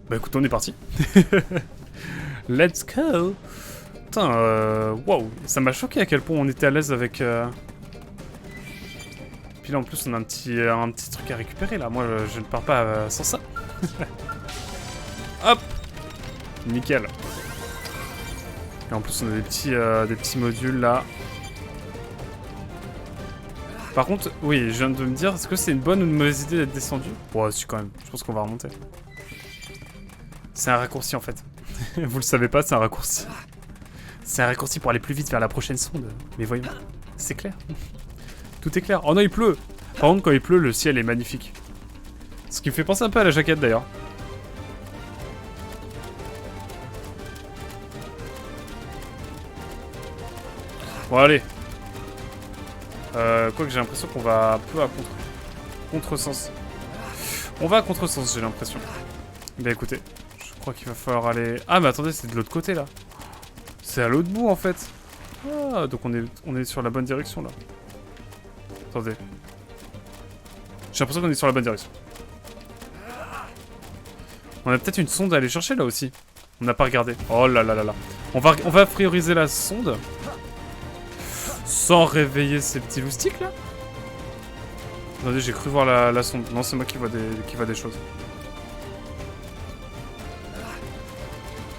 Bah écoute, on est parti. Let's go. Putain, waouh, ça m'a choqué à quel point on était à l'aise avec... Puis là en plus on a un petit truc à récupérer là, moi je ne pars pas sans ça. Hop. Nickel. Et en plus on a des petits modules là. Par contre, oui, je viens de me dire, est-ce que c'est une bonne ou une mauvaise idée d'être descendu? Ouais, si quand même, je pense qu'on va remonter. C'est un raccourci en fait. Vous le savez pas, c'est un raccourci. C'est un raccourci pour aller plus vite vers la prochaine sonde. Mais voyons, c'est clair. Tout est clair. Oh non, il pleut. Par contre, quand il pleut, le ciel est magnifique. Ce qui me fait penser un peu à la jaquette d'ailleurs. Bon, allez. Quoique j'ai l'impression qu'on va un peu à contresens. On va à contresens, j'ai l'impression. Bien écoutez, je crois qu'il va falloir aller... Ah mais attendez, c'est de l'autre côté là. C'est à l'autre bout en fait. Ah, donc on est sur la bonne direction là. Attendez. J'ai l'impression qu'on est sur la bonne direction. On a peut-être une sonde à aller chercher là aussi. On n'a pas regardé. Oh là là là là. On va prioriser la sonde. Sans réveiller ces petits loustiques là. Attendez, j'ai cru voir la sonde. Non, c'est moi qui vois des choses.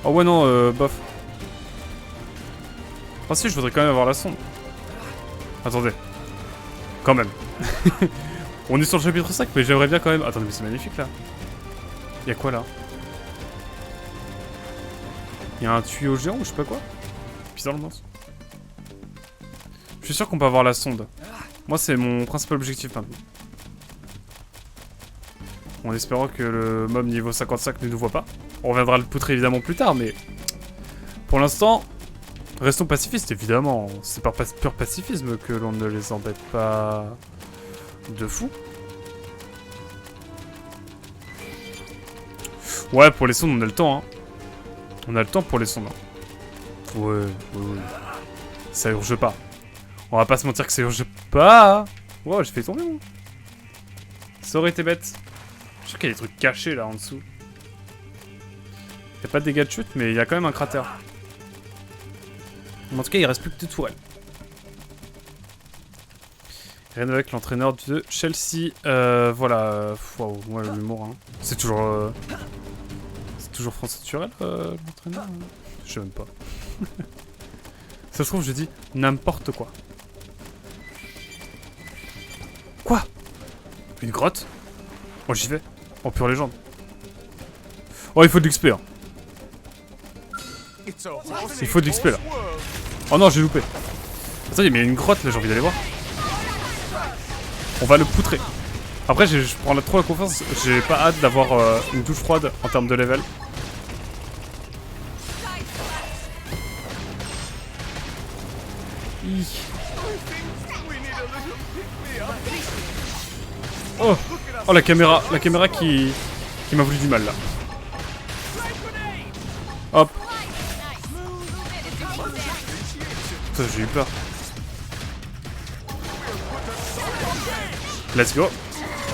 Oh ouais non, bof. Ah si, je voudrais quand même avoir la sonde. Attendez. Quand même. On est sur le chapitre 5, mais j'aimerais bien quand même... Attendez, mais c'est magnifique là. Y'a quoi là? Y'a un tuyau géant ou je sais pas quoi? Bizarre le mince. Je suis sûr qu'on peut avoir la sonde. Moi, c'est mon principal objectif maintenant. En espérant que le mob niveau 55 ne nous voit pas. On reviendra le poutrer évidemment plus tard, mais... Pour l'instant, restons pacifistes, évidemment. C'est par pur pacifisme que l'on ne les embête pas... de fou. Ouais, pour les sondes, on a le temps, hein. On a le temps pour les sondes. Hein. Ouais. Ça urge pas. On va pas se mentir que ça urge pas. Wow, j'ai fait tomber, moi. Ça aurait été bête. Je suis sûr qu'il y a des trucs cachés, là, en dessous. Il y a pas de dégâts de chute, mais il y a quand même un cratère. Mais en tout cas, il reste plus que 2 tourelles. Rien avec l'entraîneur de Chelsea. Voilà. Waouh, ouais, l'humour, hein. C'est toujours... C'est toujours François Turel, l'entraîneur. Je sais même pas. Ça se trouve, je dis n'importe quoi. Quoi? Une grotte? Oh, j'y vais. Oh, pure légende. Oh, il faut de l'XP, hein. Il faut de l'XP, là. Oh non, j'ai loupé. Attends, il y a une grotte, là, j'ai envie d'aller voir. On va le poutrer. Après, je prends trop la confiance. J'ai pas hâte d'avoir une douche froide en termes de level. Oh, oh la caméra qui m'a voulu du mal là. Hop. Putain, j'ai eu peur. Let's go.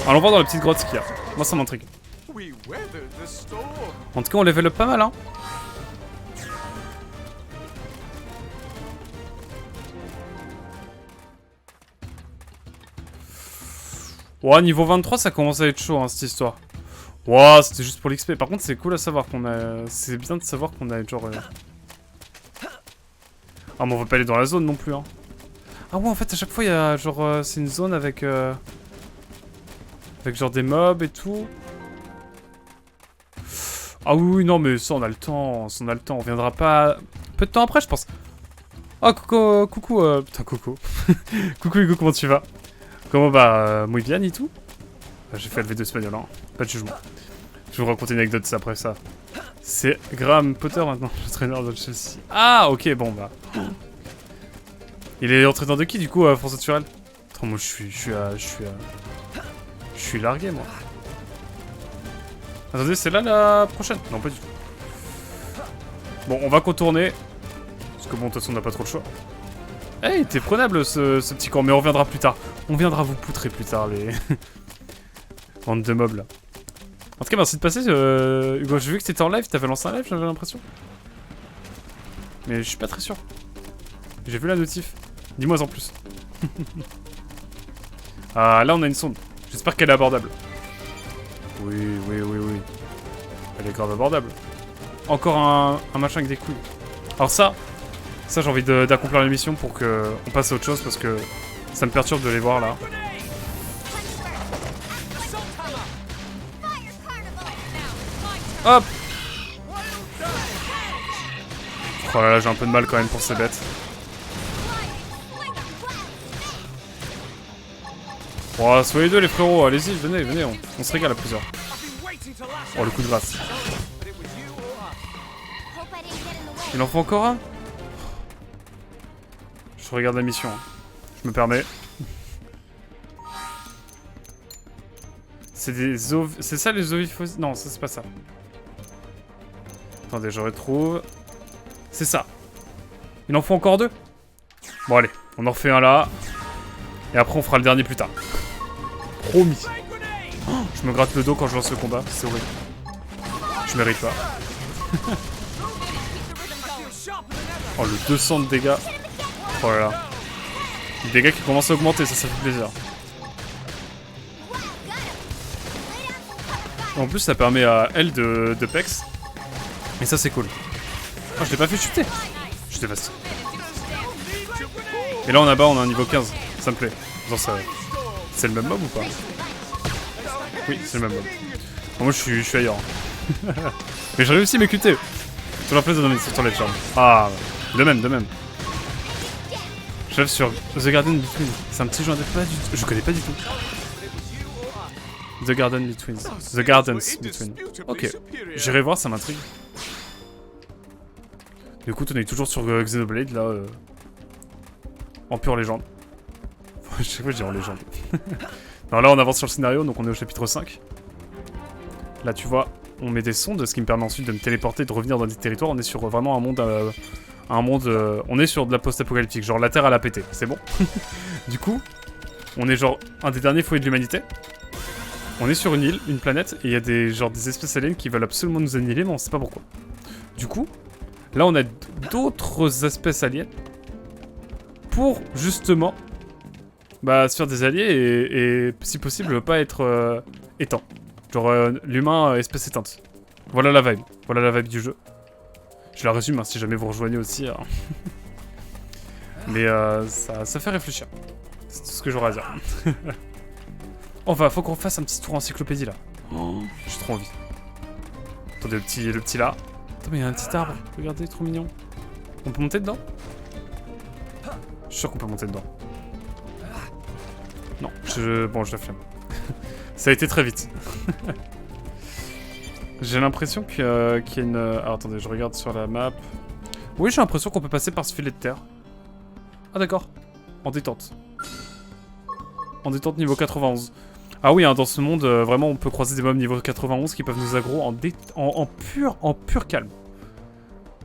Allons voir dans la petite grotte ce qu'il y a. Moi ça m'intrigue. En tout cas on level up pas mal hein. Ouais, niveau 23 ça commence à être chaud hein, cette histoire. Ouais, c'était juste pour l'XP. Par contre c'est cool à savoir qu'on a... C'est bien de savoir qu'on a genre... Ah mais on va pas aller dans la zone non plus hein. Ah ouais en fait à chaque fois il y a genre... c'est une zone avec... Avec genre des mobs et tout. Ah oui, non, mais ça, on a le temps. Ça, on a le temps. On viendra pas... Peu de temps après, je pense. Oh, coucou, putain, Coco. Coucou, Hugo, comment tu vas? Comment va muy bien et tout? J'ai fait le V2 espagnol, hein. Pas de jugement. Je vais vous raconter une anecdote après ça. C'est Graham Potter, maintenant, l'entraîneur de Chelsea. Ah, ok, bon, bah... Il est entraîneur de qui, du coup, François Turel? Attends, moi, je suis largué, moi. Attendez, c'est là la prochaine? Non, pas du tout. Bon, on va contourner. Parce que bon, de toute façon, on n'a pas trop le choix. Hey, t'es prenable ce petit camp, mais on reviendra plus tard. On viendra vous poutrer plus tard, les... Bande de mobs, là. En tout cas, merci de passer, Hugo. J'ai vu que t'étais en live, t'avais lancé un live, j'avais l'impression. Mais je suis pas très sûr. J'ai vu la notif. Dis-moi en plus. Ah, là on a une sonde. J'espère qu'elle est abordable. Oui. Elle est grave abordable. Encore un machin avec des couilles. Alors ça j'ai envie d'accomplir la mission pour qu'on passe à autre chose parce que ça me perturbe de les voir là. Hop! Oh là là, j'ai un peu de mal quand même pour ces bêtes. Oh, soyez deux les frérots, allez-y, venez, on se régale à plusieurs. Oh, le coup de grâce. Il en faut encore un? Je regarde la mission. Je me permets. C'est des c'est ça les oviphos? Non, ça c'est pas ça. Attendez, je retrouve. C'est ça. Il en faut encore deux? Bon allez, on en refait un là. Et après on fera le dernier plus tard. Promis. Oh, je me gratte le dos quand je lance le combat, c'est horrible. Je mérite pas. Oh le 200 de dégâts. Oh là là. Les dégâts qui commencent à augmenter, ça fait plaisir. En plus ça permet à elle de pex. Et ça c'est cool. Oh je l'ai pas fait chuter. Je suis dévasté. Et là on a un niveau 15. Ça me plaît. Genre ça... C'est le même mob ou pas? Oui, c'est le même mob. Bon, moi je suis ailleurs. Mais j'ai réussi mes QT. Sur la place de sur les charmes. Ah, de même. Je rêve sur The Garden Between. C'est un petit jeu pas du tout. Je connais pas du tout. The Garden Between. The Gardens Between. Ok. J'irai voir, ça m'intrigue. Du coup, on est toujours sur Xenoblade là. En pure légende. Je sais pas, je dis en légende. Non, là on avance sur le scénario, donc on est au chapitre 5. Là tu vois, on met des sondes, ce qui me permet ensuite de me téléporter, de revenir dans des territoires. On est sur vraiment un monde... on est sur de la post-apocalyptique, genre la Terre elle a pété, c'est bon. Du coup, on est genre un des derniers foyers de l'humanité. On est sur une île, une planète, et il y a des espèces aliens qui veulent absolument nous annihiler, mais on sait pas pourquoi. Du coup, là on a d'autres espèces aliens pour justement... se faire des alliés et si possible pas être éteint. Genre l'humain espèce éteinte. Voilà la vibe du jeu. Je la résume hein, si jamais vous rejoignez aussi. Hein. Mais ça fait réfléchir. C'est tout ce que j'aurais à dire. Faut qu'on fasse un petit tour encyclopédie là. Oh, j'ai trop envie. Attendez, le petit là. Attends mais il y a un petit arbre. Regardez, trop mignon. On peut monter dedans? Je suis sûr qu'on peut monter dedans. Non, bon, je la flemme. Ça a été très vite. J'ai l'impression qu'il y a une... Alors, attendez, je regarde sur la map. Oui, j'ai l'impression qu'on peut passer par ce filet de terre. Ah, d'accord. En détente. En détente niveau 91. Ah oui, hein, dans ce monde, vraiment, on peut croiser des mobs niveau 91 qui peuvent nous aggro en pur calme.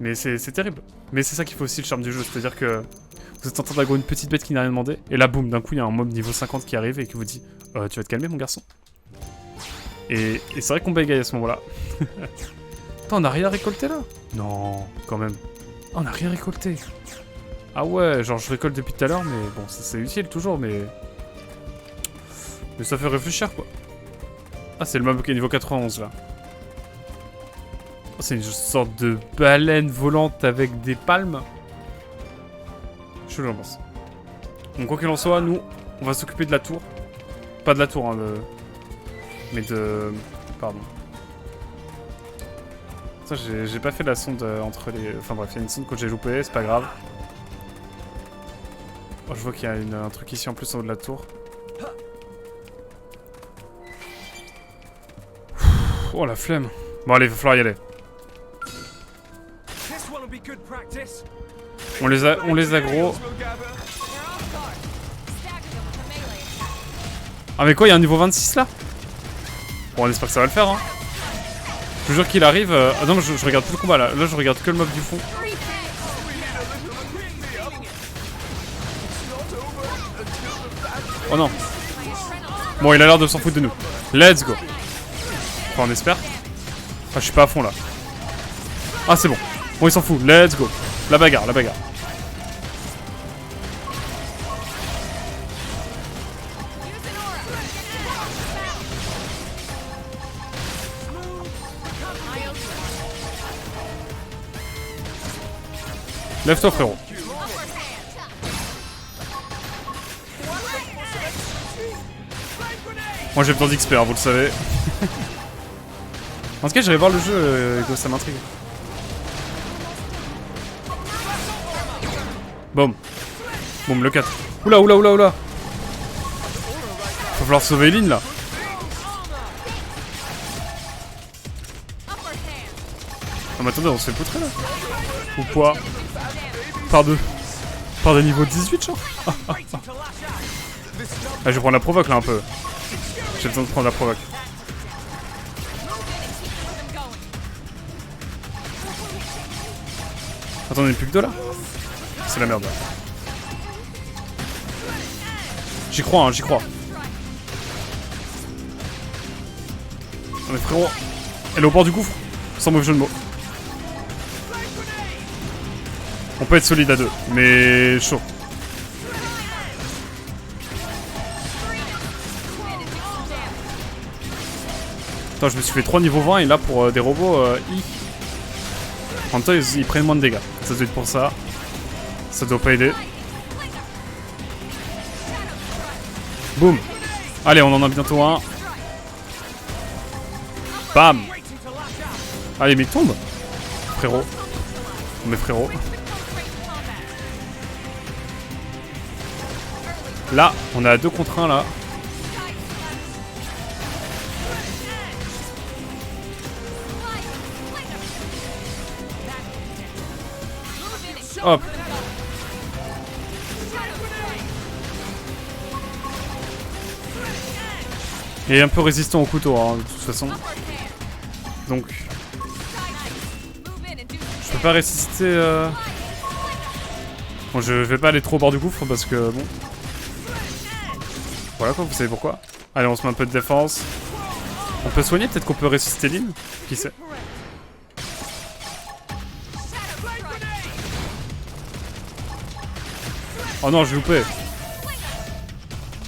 Mais c'est terrible. Mais c'est ça qui fait aussi le charme du jeu, c'est-à-dire que... Vous êtes en train d'aggro une petite bête qui n'a rien demandé, et là, boum, d'un coup, il y a un mob niveau 50 qui arrive et qui vous dit tu vas te calmer, mon garçon. Et c'est vrai qu'on bégaye à ce moment-là. Attends, on a rien récolté là? Non, quand même. Oh, on a rien récolté. Ah ouais, genre je récolte depuis tout à l'heure, mais bon, c'est utile toujours, mais ça fait réfléchir, quoi. Ah, c'est le mob qui est niveau 91, là. Oh, c'est une sorte de baleine volante avec des palmes. Je le pense. Donc quoi qu'il en soit, nous, on va s'occuper de la tour. Pas de la tour, hein, mais de... Pardon. Ça, j'ai pas fait la sonde entre les... Enfin bref, il y a une sonde que j'ai loupée, c'est pas grave. Oh, je vois qu'il y a un truc ici en plus en haut de la tour. Oh, la flemme. Bon, allez, il va falloir y aller. On les aggro. Ah mais quoi, il y a un niveau 26 là? Bon, on espère que ça va le faire, hein. Je vous jure qu'il arrive... Ah non, je regarde plus le combat là. Là, je regarde que le mob du fond. Oh non. Bon, il a l'air de s'en foutre de nous. Let's go. Enfin, on espère. Ah, je suis pas à fond là. Ah, c'est bon. Bon, il s'en fout. Let's go. La bagarre, la bagarre. Lève-toi, frérot. Moi j'ai besoin d'XP, hein, vous le savez. En tout cas, j'irai voir le jeu, ça m'intrigue. Boum. Boum, le 4. Oula, oula, oula, oula. Va falloir sauver Lynn là. Ah, mais attendez, on se fait poutrer là. Ou quoi? Par des niveaux 18, genre. Ah, je vais prendre la provoque là un peu. J'ai besoin de prendre la provoque. Attends, on est plus que deux là? C'est la merde. J'y crois, hein, j'y crois. Non mais frérot, elle est au bord du gouffre. Sans mauvais jeu de mots. On peut être solide à deux, mais chaud. Attends, je me suis fait 3 niveaux 20 et là pour des robots, en même temps, ils prennent moins de dégâts. Ça doit être pour ça. Ça doit pas aider. Boum. Allez, on en a bientôt un. Bam. Allez, mais tombe. Frérot. Mais frérot. Là, on est à 2 contre 1 là. Hop. Et un peu résistant au couteau, hein, de toute façon. Donc... je peux pas résister... Bon, je vais pas aller trop au bord du gouffre parce que, bon... voilà quoi, vous savez pourquoi. Allez, on se met un peu de défense. On peut soigner, peut-être qu'on peut résister Lynn. Qui sait. Oh non, j'ai loupé.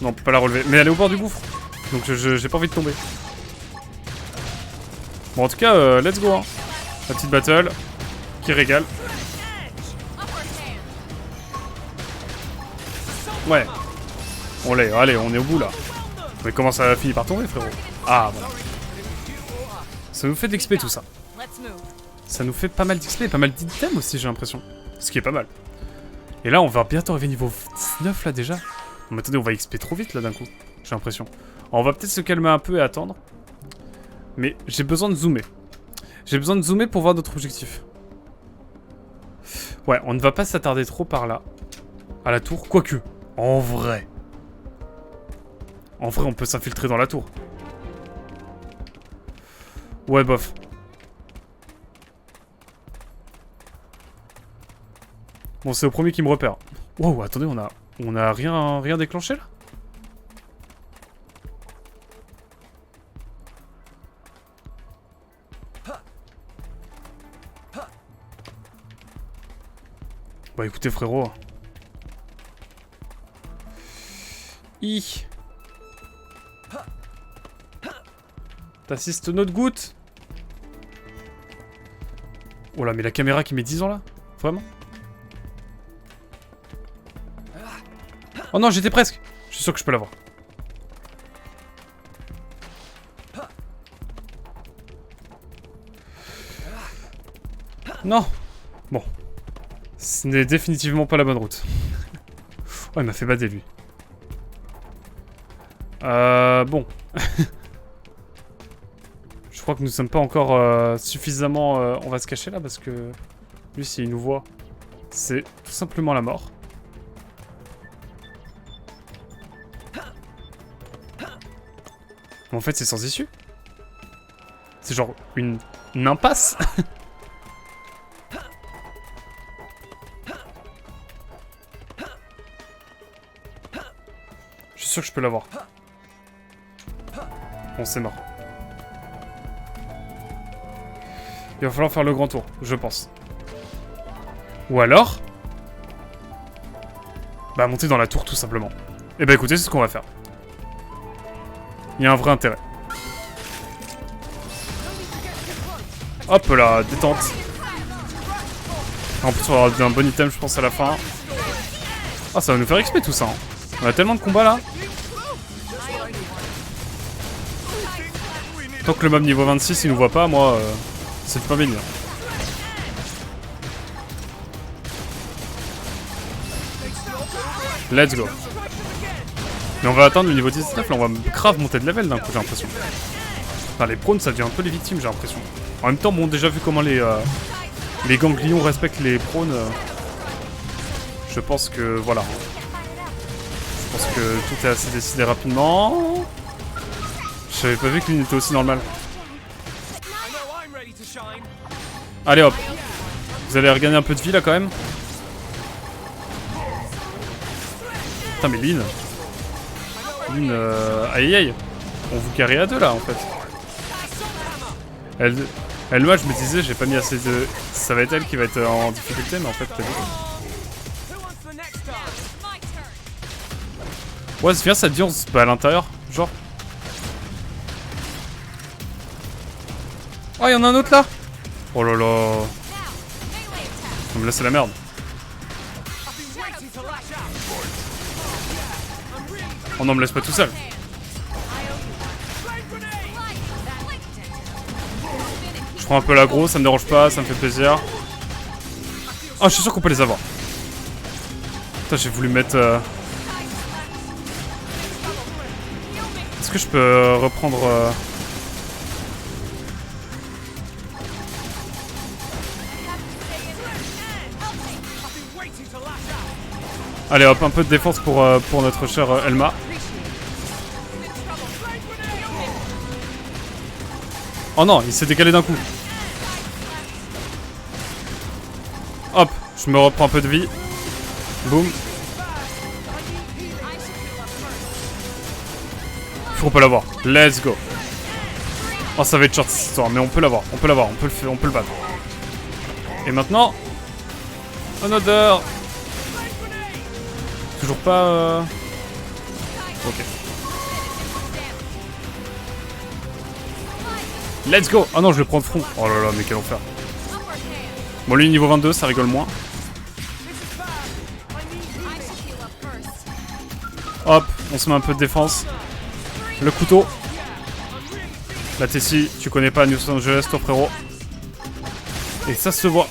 Non, on peut pas la relever. Mais elle est au bord du gouffre. Donc j'ai pas envie de tomber. Bon, en tout cas, let's go. Hein. La petite battle. Qui régale. Ouais. On l'est. Allez, on est au bout là. Mais comment ça finit par tomber, frérot? Ah, voilà. Ça nous fait de l'XP tout ça. Ça nous fait pas mal d'XP, pas mal d'items aussi, j'ai l'impression. Ce qui est pas mal. Et là, on va bientôt arriver niveau 19 là déjà. Mais attendez, on va XP trop vite là d'un coup. J'ai l'impression. On va peut-être se calmer un peu et attendre. Mais j'ai besoin de zoomer. J'ai besoin de zoomer pour voir notre objectif. Ouais, on ne va pas s'attarder trop par là. À la tour, quoique. En vrai. En vrai, on peut s'infiltrer dans la tour. Ouais, bof. Bon, c'est au premier qui me repère. Wow, attendez, on a rien déclenché là? Bah écoutez frérot. T'assistes notre goutte. Oh là, mais la caméra qui met 10 ans là? Vraiment? Oh non, j'étais presque. Je suis sûr que je peux l'avoir. Non. Bon. Ce n'est définitivement pas la bonne route. Oh, il m'a fait bader lui. Bon. Je crois que nous sommes pas encore suffisamment... on va se cacher là parce que... lui, s'il nous voit, c'est tout simplement la mort. En fait, c'est sans issue. C'est genre une impasse. Je suis sûr que je peux l'avoir. Bon, c'est mort. Il va falloir faire le grand tour, je pense. Ou alors... bah monter dans la tour tout simplement. Et bah écoutez, c'est ce qu'on va faire. Il y a un vrai intérêt. Hop là, détente. En plus on va avoir un bon item je pense à la fin. Ah ça va nous faire XP tout ça. Hein. On a tellement de combats là. Tant que le mob niveau 26 il nous voit pas, moi c'est pas béni. Let's go. Mais on va atteindre le niveau 19 là, on va grave monter de level d'un coup j'ai l'impression. Enfin les prônes ça devient un peu les victimes j'ai l'impression. En même temps bon déjà vu comment les ganglions respectent les prônes, je pense que voilà. Je pense que tout est assez décidé rapidement. J'avais pas vu que l'une était aussi dans le mal. Allez hop. Vous allez regagner un peu de vie là quand même. Putain mais Lynn. Lynn, aïe aïe. On vous carry à deux là en fait. Elle moi je me disais j'ai pas mis assez de... Ça va être elle qui va être en difficulté mais en fait t'as vu. Ouais c'est bien ça te dit on se bat à l'intérieur. Genre. Oh y'en a un autre là. Oh là là. Non mais là c'est la merde. Oh non me laisse pas tout seul. Je prends un peu l'aggro, ça me dérange pas, ça me fait plaisir. Oh je suis sûr qu'on peut les avoir. Putain j'ai voulu mettre... Est-ce que je peux reprendre... Allez hop, un peu de défense pour notre chère Elma. Oh non, il s'est décalé d'un coup. Hop, je me reprends un peu de vie. Boum. On peut l'avoir. Let's go. Oh ça va être short cette histoire, mais on peut l'avoir, on peut l'avoir, on peut le battre. Et maintenant... Another. Toujours pas... Ok. Let's go. Ah non, je le prends de front. Oh là là, mais quel enfer. Bon, lui, niveau 22, ça rigole moins. Hop, on se met un peu de défense. Le couteau. La Tessie, tu connais pas New Los Angeles, toi frérot. Et ça se voit.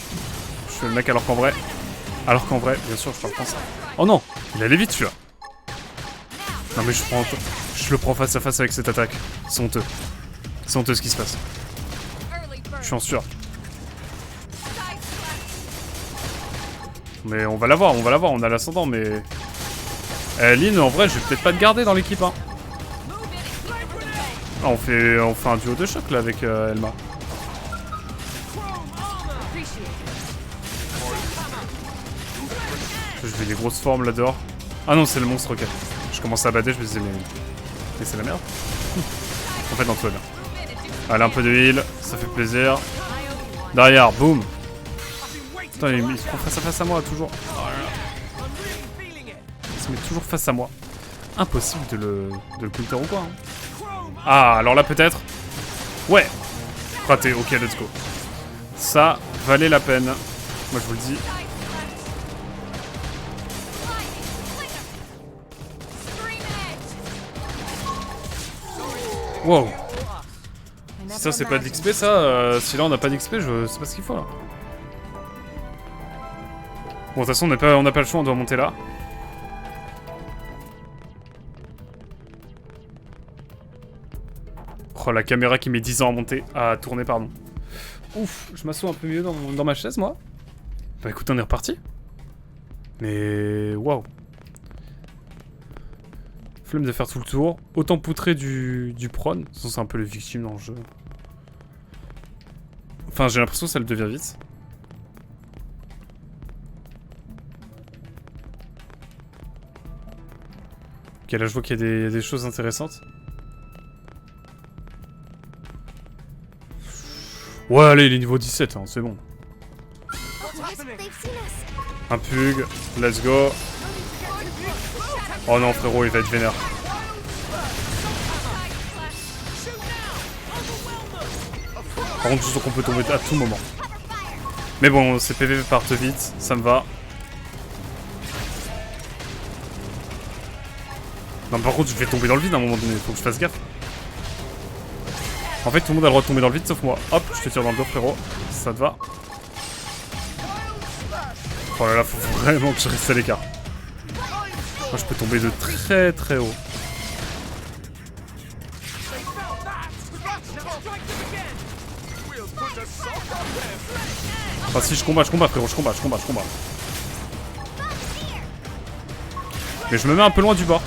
Je fais le mec alors qu'en vrai... bien sûr, je parle français. Oh non, il allait vite celui-là. Non mais je le prends face à face avec cette attaque. C'est honteux. C'est honteux ce qui se passe. Je suis en sueur. Mais on va l'avoir, on a l'ascendant, mais... Lynn, en vrai, je vais peut-être pas te garder dans l'équipe, hein. Ah, on fait un duo de choc, là, avec Elma. Je fais des grosses formes, là, dehors. Ah non, c'est le monstre, ok. Je commence à bader, je me disais, mais c'est la merde. En fait, non, tout va bien. Allez, un peu de heal, ça fait plaisir. Derrière, boum. Putain, il se prend face à moi, toujours. Oh là là. Il se met toujours face à moi. Impossible de le counter ou quoi. Hein. Ah, alors là, peut-être. Ouais. Raté, ok, let's go. Ça valait la peine. Moi, je vous le dis. Wow. Si ça, c'est pas de l'XP, ça, si là, on n'a pas d'XP, je sais pas ce qu'il faut, là. Bon, de toute façon, on n'a pas le choix, on doit monter là. Oh, la caméra qui met 10 ans à monter, à tourner, pardon. Ouf, je m'assois un peu mieux dans ma chaise, moi. Bah écoute, on est reparti. Mais... waouh. Flemme de faire tout le tour. Autant poutrer du prône. De toute façon, c'est un peu les victimes dans le jeu. Enfin, j'ai l'impression que ça le devient vite. Ok, là je vois qu'il y a des choses intéressantes. Ouais, allez, il est niveau 17, hein, c'est bon. Un pug, let's go. Oh non, frérot, il va être vénère. Par contre, je sens qu'on peut tomber à tout moment. Mais bon, ces PV partent vite, ça me va. Non, par contre, je vais tomber dans le vide à un moment donné, faut que je fasse gaffe. En fait, tout le monde a le droit de tomber dans le vide sauf moi. Hop, je te tire dans le dos, frérot. Ça te va? Oh là là, faut vraiment que je reste à l'écart. Moi, je peux tomber de très très haut. Enfin, si je combat, frérot, je combat. Mais je me mets un peu loin du bord.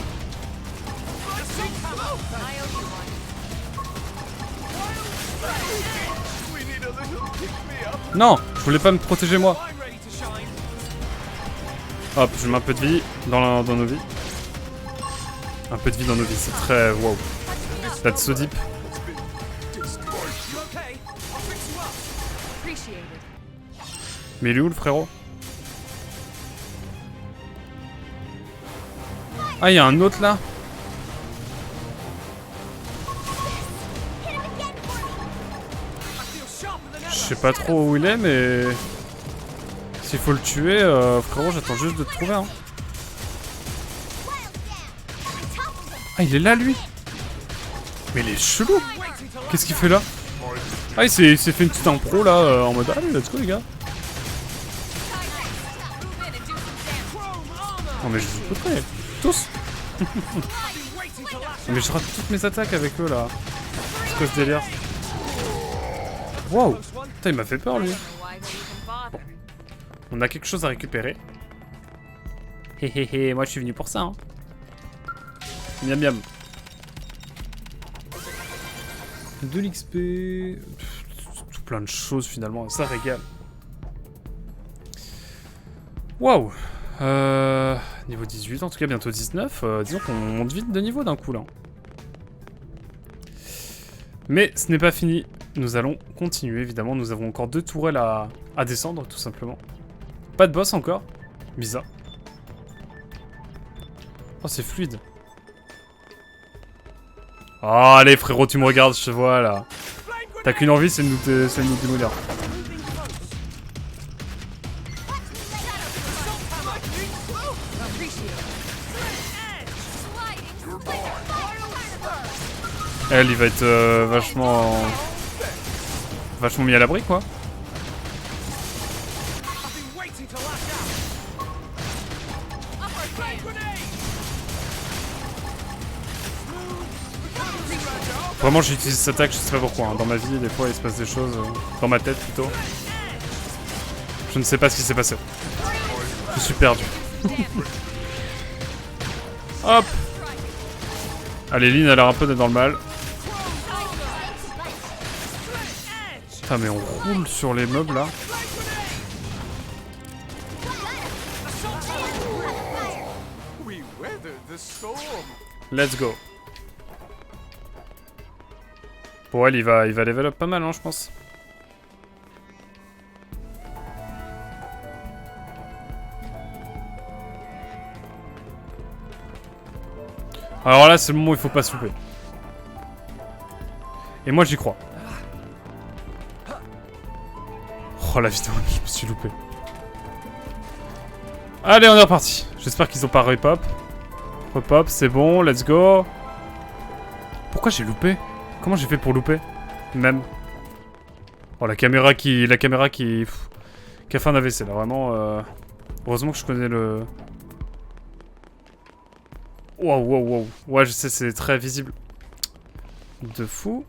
Non, je voulais pas me protéger moi. Hop, je mets un peu de vie dans nos vies. Un peu de vie dans nos vies, c'est très... Wow. That's so deep. Mais il est où le frérot? Ah, il y a un autre là? Je sais pas trop où il est, mais... S'il faut le tuer, frérot, j'attends juste de te trouver. Hein. Ah, il est là, lui? Mais il est chelou! Qu'est-ce qu'il fait là? Ah, il s'est fait une petite impro là, en mode allez, let's go, les gars. Non, mais je vous poudrais. Tous! Mais je rate toutes mes attaques avec eux là. C'est quoi ce délire? Wow! Putain, il m'a fait peur lui. Bon. On a quelque chose à récupérer. Hé hé hé, moi je suis venu pour ça. Hein. Miam miam. De l'XP. Tout plein de choses finalement, ça régale. Waouh! Niveau 18, en tout cas bientôt 19. Disons qu'on monte vite de niveau d'un coup là. Mais ce n'est pas fini. Nous allons continuer évidemment. Nous avons encore 2 tourelles à descendre tout simplement. Pas de boss encore. Bizarre. Oh, c'est fluide. Oh, allez frérot, tu me regardes, je te vois là. T'as qu'une envie, c'est de nous démolir. Elle, il va être vachement mis à l'abri, quoi. Vraiment, j'utilise cette attaque, je sais pas pourquoi. Hein. Dans ma vie, des fois, il se passe des choses. Dans ma tête, plutôt. Je ne sais pas ce qui s'est passé. Je suis perdu. Hop. Allez, Lynn a l'air un peu d'être dans le mal. Putain, mais on roule sur les mobs, là. Let's go. Pour elle, il va level up pas mal, hein, je pense. Alors là, c'est le moment où il faut pas se louper. Et moi, j'y crois. Oh, la vidéo, je me suis loupé. Allez, on est reparti. J'espère qu'ils ont pas repop. Repop, c'est bon, let's go. Pourquoi j'ai loupé? Comment j'ai fait pour louper? Même. Oh, la caméra qui a fait un AVC, là, vraiment. Heureusement que je connais le... Wow, wow, wow. Ouais, je sais, c'est très visible. De fou.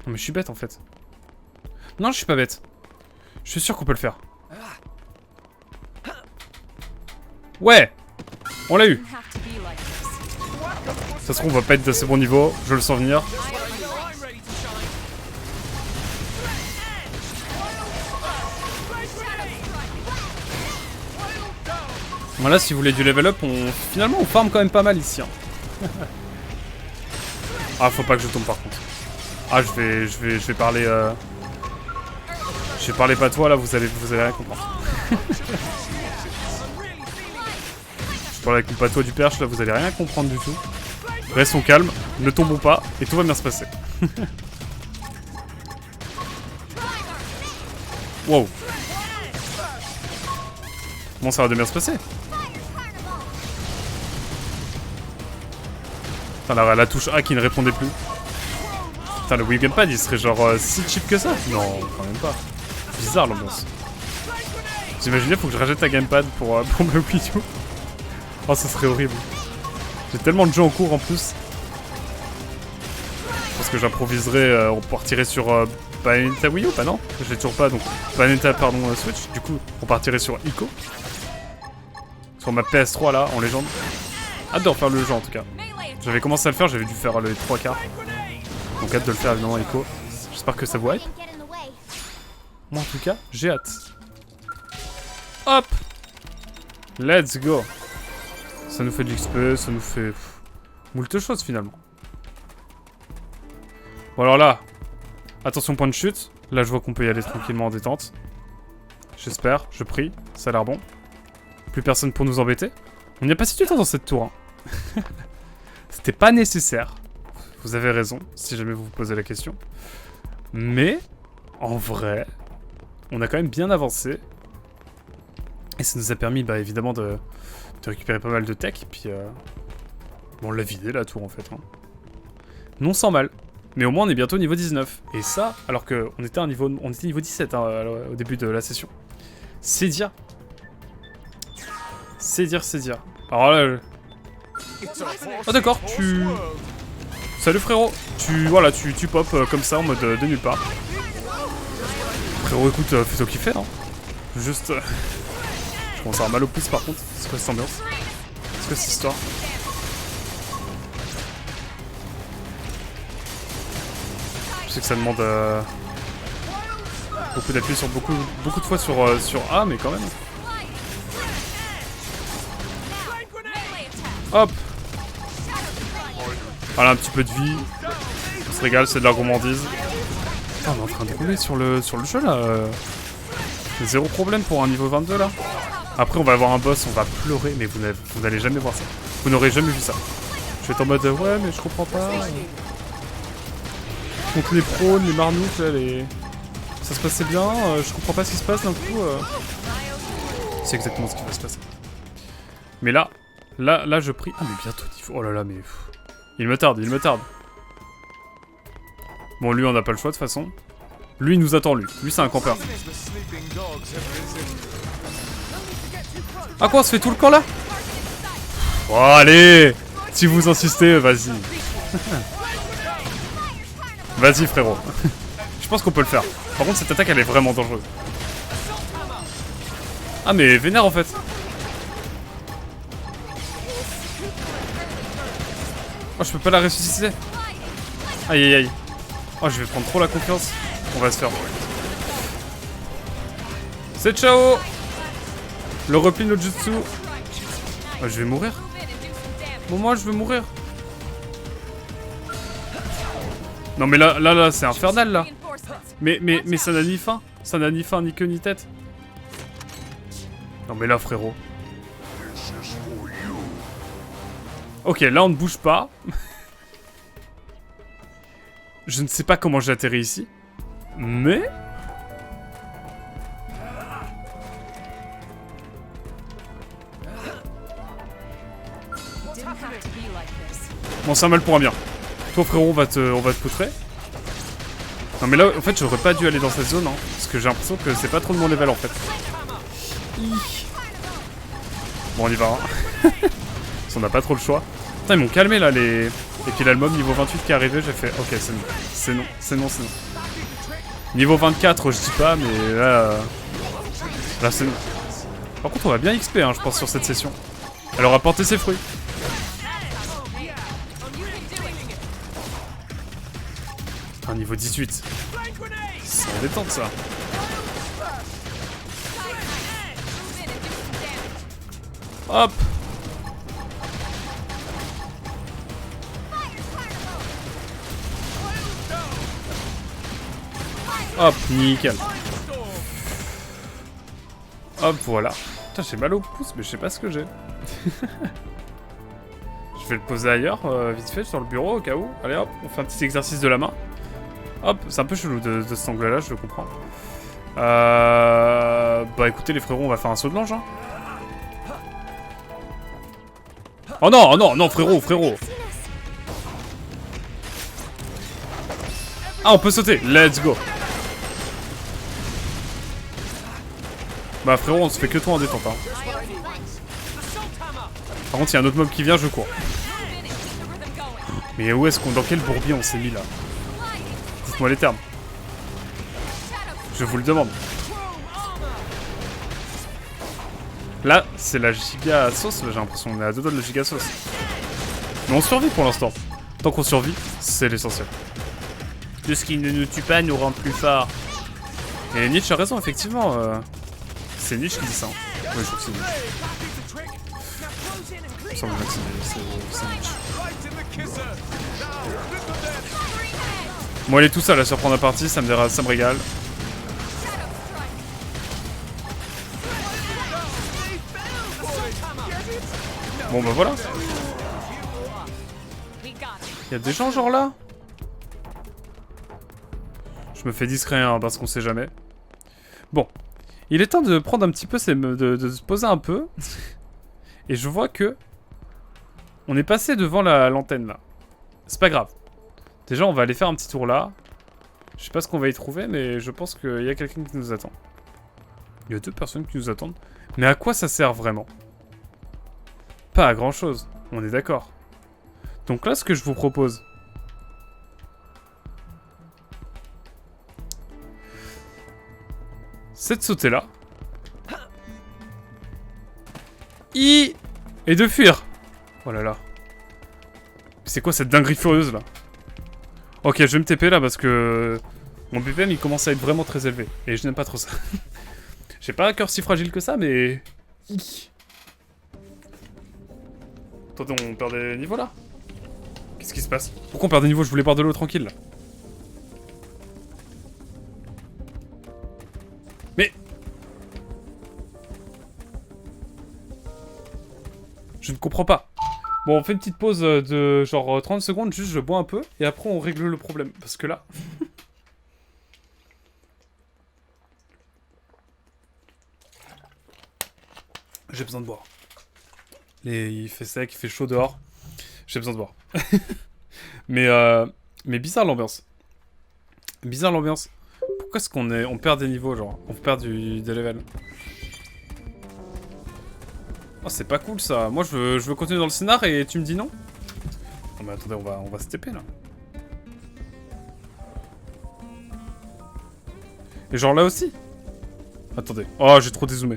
Non, mais je suis bête, en fait. Non, je suis pas bête. Je suis sûr qu'on peut le faire. Ouais! On l'a eu. Ça se trouve, on va pas être d'assez bon niveau. Je le sens venir. Voilà, si vous voulez du level up, finalement on farm quand même pas mal ici. Hein. Ah, faut pas que je tombe par contre. Ah, je vais parler... Je vais parler patois, là, vous allez rien comprendre. Je parle avec le patois du perche, là, vous allez rien comprendre du tout. Restons calmes, ne tombons pas, et tout va bien se passer. Wow. Bon, ça va bien se passer. Putain, la touche A qui ne répondait plus. Putain, le Wii Gamepad, il serait genre si cheap que ça? Non, quand même pas. Bizarre l'ambiance. Vous imaginez, faut que je rachète un gamepad pour ma Wii U. Oh, ça serait horrible. J'ai tellement de jeux en cours en plus. Je pense que j'improviserai, on partirait sur Bayonetta Wii U, pas non? Je l'ai toujours pas, donc Bayonetta, pardon, Switch. Du coup, on partirait sur Ico. Sur ma PS3 là, en légende. Hâte de refaire le jeu en tout cas. J'avais commencé à le faire, j'avais dû faire les 3 quarts. Donc hâte de le faire évidemment Ico. J'espère que ça vous hype. Moi en tout cas, j'ai hâte. Hop! Let's go! Ça nous fait de l'XP, ça nous fait... moult choses finalement. Bon alors là, attention point de chute. Là je vois qu'on peut y aller tranquillement en détente. J'espère, je prie, ça a l'air bon. Plus personne pour nous embêter. On n'y a pas si du temps dans cette tour. Hein. C'était pas nécessaire. Vous avez raison, si jamais vous vous posez la question. Mais, en vrai, on a quand même bien avancé. Et ça nous a permis, bah, évidemment, de récupérer pas mal de tech. Et puis, bon, on l'a vidé la tour en fait. Hein. Non sans mal. Mais au moins, on est bientôt niveau 19. Et ça, alors qu'on était niveau 17 hein, au début de la session. C'est dire. C'est dire, c'est dire. Alors là... Oh d'accord, tu... Salut frérot. Voilà, tu pop comme ça en mode de nulle part. Frérot, écoute, fais-toi kiffer, hein. Juste... Je commence à avoir mal au pouce par contre. C'est quoi cette ambiance? C'est quoi cette histoire? Je sais que ça demande... beaucoup d'appui sur beaucoup de fois sur A, mais quand même. Hop. Voilà, un petit peu de vie. On se régale, c'est de la gourmandise. Ah, on est en train de rouler sur le jeu là. Zéro problème pour un niveau 22 là. Après, on va avoir un boss, on va pleurer, mais vous n'allez jamais voir ça. Vous n'aurez jamais vu ça. Je vais être en mode ouais, mais je comprends pas. Contre les prônes, les marnoutes, là, ça se passait bien. Je comprends pas ce qui se passe d'un coup. C'est exactement ce qui va se passer. Mais là, je prie. Ah, mais bientôt niveau. Oh là là, mais. Il me tarde, il me tarde. Bon, lui, on n'a pas le choix de toute façon. Lui, il nous attend, lui. Lui, c'est un campeur. Ah, quoi, on se fait tout le camp là? Oh, allez! Si vous insistez, vas-y. Vas-y, frérot. Je pense qu'on peut le faire. Par contre, cette attaque, elle est vraiment dangereuse. Ah, mais vénère en fait. Oh, je peux pas la ressusciter. Aïe aïe aïe. Oh, je vais prendre trop la confiance. On va se faire. C'est ciao. Le repli no jutsu. Oh, je vais mourir. Bon, moi, je vais mourir. Non, mais là, c'est infernal, là. Mais ça n'a ni fin. Ça n'a ni fin, ni queue, ni tête. Non, mais là, frérot. Ok, là, on ne bouge pas. Je ne sais pas comment j'ai atterri ici. Mais... Bon, c'est un mal pour un bien. Toi, frérot, on va te poutrer. Non, mais là, en fait, j'aurais pas dû aller dans cette zone, hein. Parce que j'ai l'impression que c'est pas trop de mon level, en fait. Bon, on y va, hein. On n'a pas trop le choix. Putain, ils m'ont calmé, là, les... Et puis l'album niveau 28 qui est arrivé, j'ai fait ok, c'est non. C'est non, c'est non, c'est non. Niveau 24, je dis pas, mais là... Là, c'est non. Par contre, on va bien XP, hein, je pense, sur cette session. Elle aura porté ses fruits. Un niveau 18. C'est en détente, ça. Hop. Hop, nickel. Hop, voilà. Putain, j'ai mal au pouce, mais je sais pas ce que j'ai. Je vais le poser ailleurs, vite fait, sur le bureau, au cas où. Allez, hop, on fait un petit exercice de la main. Hop, c'est un peu chelou de cet angle-là, je le comprends. Bah écoutez, les frérots, on va faire un saut de l'ange, hein. Oh non, oh non, non, frérot, frérot. Ah, on peut sauter, let's go. Bah frérot, on se fait que toi en détente, hein. Par contre, il y a un autre mob qui vient, je cours. Mais où est-ce qu'on... Dans quel bourbier on s'est mis, là? Dites-moi les termes. Je vous le demande. Là, c'est la giga sauce, j'ai l'impression. On est à 2 doigts de la giga sauce. Mais on survit pour l'instant. Tant qu'on survit, c'est l'essentiel. De ce qui ne nous tue pas nous rend plus forts. Et Nietzsche a raison, effectivement. C'est Nietzsche qui dit ça. Hein. Oui, je crois que c'est Nietzsche. Il me semble bien que c'est Nietzsche. Moi, elle est tout seule à surprendre la partie, ça me régale. Bon, bah voilà. Il y a des gens genre là. Je me fais discret hein, parce qu'on sait jamais. Bon. Il est temps de prendre un petit peu, de se poser un peu. Et je vois que... On est passé devant l'antenne là. C'est pas grave. Déjà, on va aller faire un petit tour là. Je sais pas ce qu'on va y trouver, mais je pense qu'il y a quelqu'un qui nous attend. Il y a 2 personnes qui nous attendent. Mais à quoi ça sert vraiment? Pas à grand chose, on est d'accord. Donc là, ce que je vous propose... c'est de sauter là. Et de fuir. Oh là là. C'est quoi cette dinguerie furieuse là? Ok, je vais me TP là parce que... Mon BPM il commence à être vraiment très élevé. Et je n'aime pas trop ça. J'ai pas un cœur si fragile que ça, mais... Attendez, on perd des niveaux là? Qu'est-ce qui se passe? Pourquoi on perd des niveaux? Je voulais boire de l'eau tranquille là. Mais... Je ne comprends pas. Bon, on fait une petite pause de genre 30 secondes, juste je bois un peu, et après on règle le problème. Parce que là... J'ai besoin de boire. Il fait sec, il fait chaud dehors. J'ai besoin de boire. mais bizarre l'ambiance. Bizarre l'ambiance. Pourquoi est-ce on perd des niveaux, genre? On perd des levels. Oh, c'est pas cool ça. Moi, je veux continuer dans le scénar et tu me dis non? Non, mais attendez, on va se TP là. Et genre là aussi? Attendez. Oh, j'ai trop dézoomé.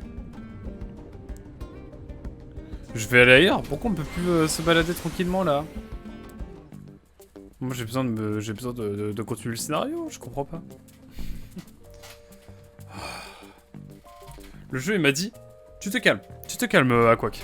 Je vais aller ailleurs. Pourquoi on peut plus se balader tranquillement là? Moi, j'ai besoin de continuer le scénario. Je comprends pas. Le jeu, il m'a dit... Tu te calmes, Aquac.